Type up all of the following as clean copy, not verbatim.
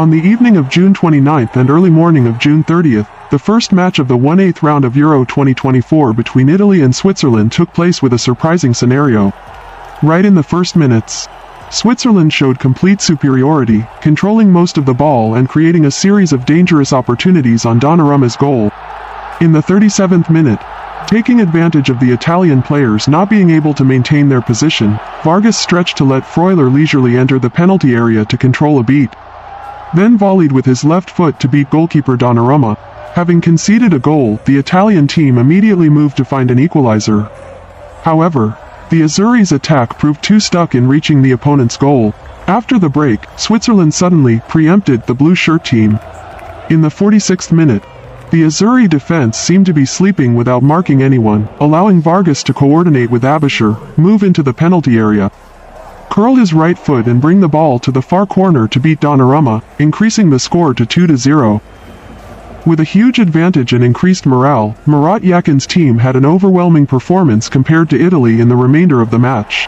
On the evening of June 29th and early morning of June 30th, the first match of the 1/8 round of Euro 2024 between Italy and Switzerland took place with a surprising scenario. Right in the first minutes, Switzerland showed complete superiority, controlling most of the ball and creating a series of dangerous opportunities on Donnarumma's goal. In the 37th minute, taking advantage of the Italian players not being able to maintain their position, Vargas stretched to let Freuler leisurely enter the penalty area to control a beat. Then volleyed with his left foot to beat goalkeeper Donnarumma. Having conceded a goal, the Italian team immediately moved to find an equalizer. However, the Azzurri's attack proved too stuck in reaching the opponent's goal. After the break, Switzerland suddenly preempted the blue shirt team. In the 46th minute, the Azzurri defense seemed to be sleeping without marking anyone, allowing Vargas to coordinate with Abisher, move into the penalty area, curl his right foot and bring the ball to the far corner to beat Donnarumma, increasing the score to 2-0. With a huge advantage and increased morale, Murat Yakin's team had an overwhelming performance compared to Italy in the remainder of the match.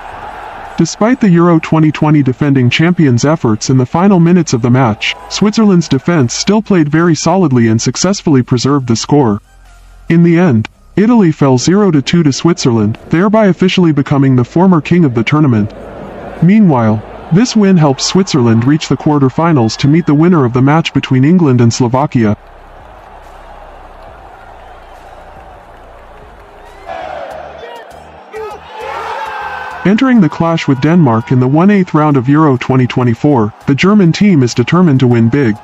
Despite the Euro 2020 defending champions' efforts in the final minutes of the match, Switzerland's defense still played very solidly and successfully preserved the score. In the end, Italy fell 0-2 to Switzerland, thereby officially becoming the former king of the tournament. Meanwhile, this win helped Switzerland reach the quarter-finals to meet the winner of the match between England and Slovakia. Entering the clash with Denmark in the 1/8 round of Euro 2024, the German team is determined to win big.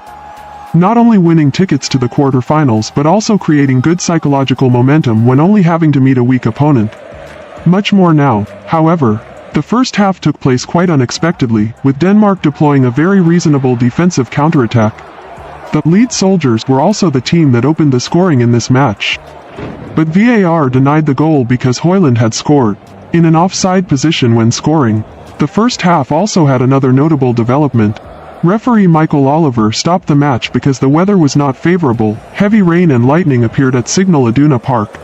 Not only winning tickets to the quarter-finals but also creating good psychological momentum when only having to meet a weak opponent. Much more now, however. The first half took place quite unexpectedly, with Denmark deploying a very reasonable defensive counterattack. The lead soldiers were also the team that opened the scoring in this match. But VAR denied the goal because Højlund had scored in an offside position when scoring. The first half also had another notable development. Referee Michael Oliver stopped the match because the weather was not favorable. Heavy rain and lightning appeared at Signal Iduna Park.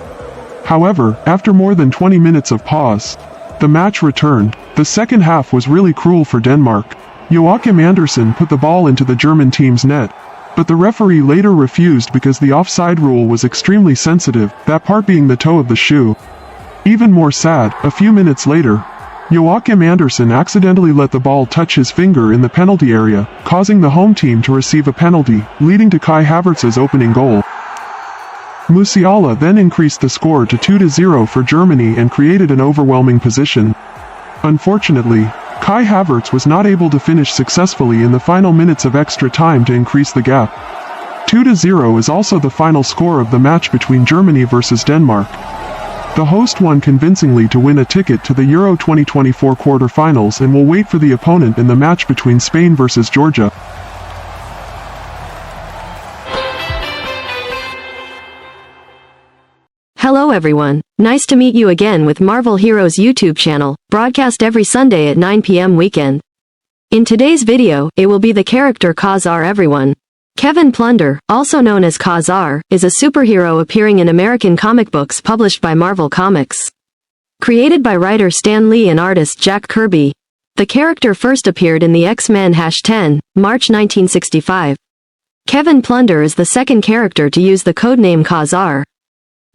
However, after more than 20 minutes of pause, the match returned. The second half was really cruel for Denmark. Joachim Andersen put the ball into the German team's net, but the referee later refused because the offside rule was extremely sensitive, that part being the toe of the shoe. Even more sad, a few minutes later, Joachim Andersen accidentally let the ball touch his finger in the penalty area, causing the home team to receive a penalty, leading to Kai Havertz's opening goal. Musiala then increased the score to 2-0 for Germany and created an overwhelming position. Unfortunately, Kai Havertz was not able to finish successfully in the final minutes of extra time to increase the gap. 2-0 is also the final score of the match between Germany versus Denmark. The host won convincingly to win a ticket to the Euro 2024 quarter-finals and will wait for the opponent in the match between Spain versus Georgia. Hello everyone, nice to meet you again with Marvel Heroes YouTube channel, broadcast every Sunday at 9 p.m. weekend. In today's video, it will be the character Ka-Zar everyone. Kevin Plunder, also known as Ka-Zar, is a superhero appearing in American comic books published by Marvel Comics. Created by writer Stan Lee and artist Jack Kirby. The character first appeared in the X-Men #10, March 1965. Kevin Plunder is the second character to use the codename Ka-Zar.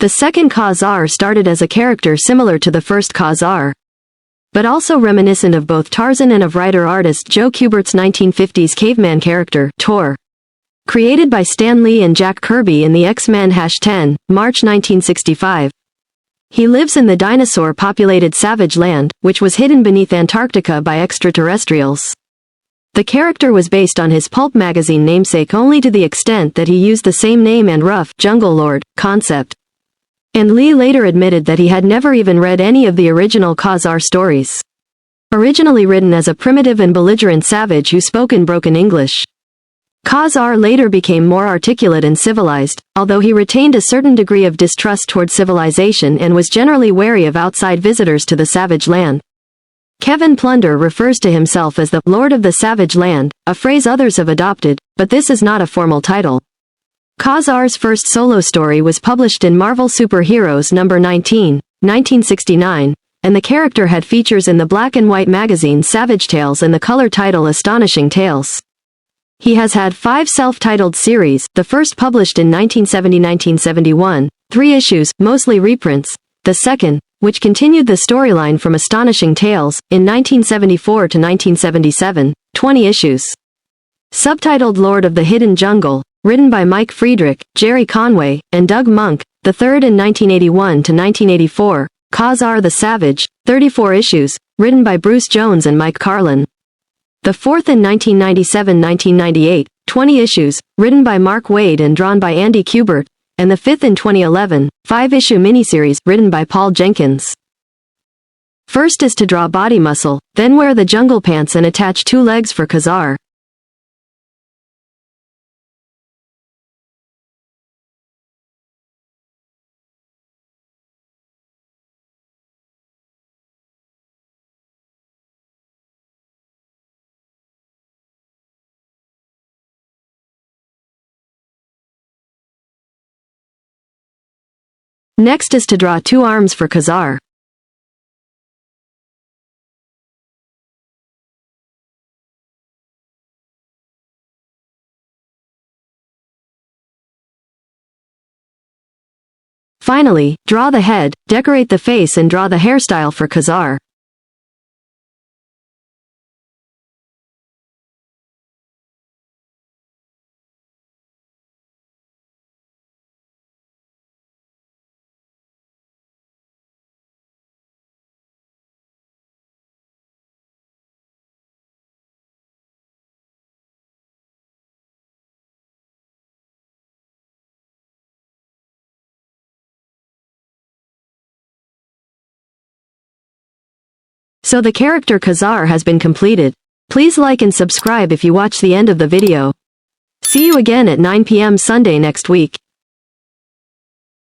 The second Ka-Zar started as a character similar to the first Ka-Zar, but also reminiscent of both Tarzan and of writer-artist Joe Kubert's 1950s caveman character, Tor. Created by Stan Lee and Jack Kirby in the X-Men #10, March 1965. He lives in the dinosaur-populated Savage Land, which was hidden beneath Antarctica by extraterrestrials. The character was based on his pulp magazine namesake only to the extent that he used the same name and rough Jungle Lord concept. And Lee later admitted that he had never even read any of the original Ka-Zar stories. Originally written as a primitive and belligerent savage who spoke in broken English. Ka-Zar later became more articulate and civilized, although he retained a certain degree of distrust toward civilization and was generally wary of outside visitors to the Savage Land. Kevin Plunder refers to himself as the Lord of the Savage Land, a phrase others have adopted, but this is not a formal title. Ka-Zar's first solo story was published in Marvel Super Heroes number 19, 1969, and the character had features in the black and white magazine Savage Tales and the color title Astonishing Tales. He has had 5 self-titled series, the first published in 1970-1971, 3 issues, mostly reprints, the second, which continued the storyline from Astonishing Tales, in 1974 to 1977, 20 issues. Subtitled Lord of the Hidden Jungle, written by Mike Friedrich, Jerry Conway, and Doug Monk, the third in 1981 to 1984, Ka-Zar the Savage, 34 issues, written by Bruce Jones and Mike Carlin. The fourth in 1997-1998, 20 issues, written by Mark Waid and drawn by Andy Kubert, and the fifth in 2011, 5-issue miniseries, written by Paul Jenkins. First is to draw body muscle, then wear the jungle pants and attach 2 legs for Ka-Zar. Next is to draw 2 arms for Ka-Zar. Finally, draw the head, decorate the face and draw the hairstyle for Ka-Zar. So the character Ka-Zar has been completed. Please like and subscribe if you watch the end of the video. See you again at 9 p.m. Sunday next week.